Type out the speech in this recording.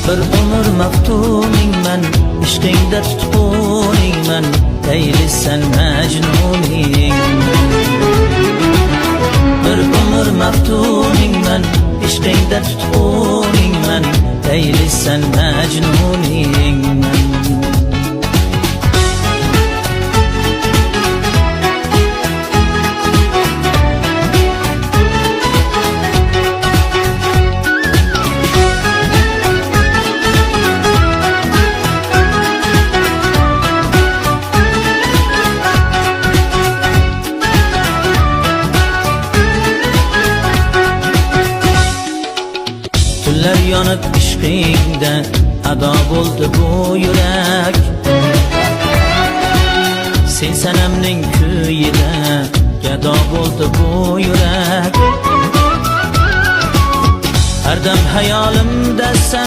Bir umr maftuningman, ishqingda tutquningman, deylisan majnuning. Bir umr maftuningman, ishqingda tutquningman, deylisan majnuningman. Tunlar yonib ishqingda ado bo'ldi bu yurak. Sen sanamning kuyida gado bo'ldi bu yurak. Har dam hayolimda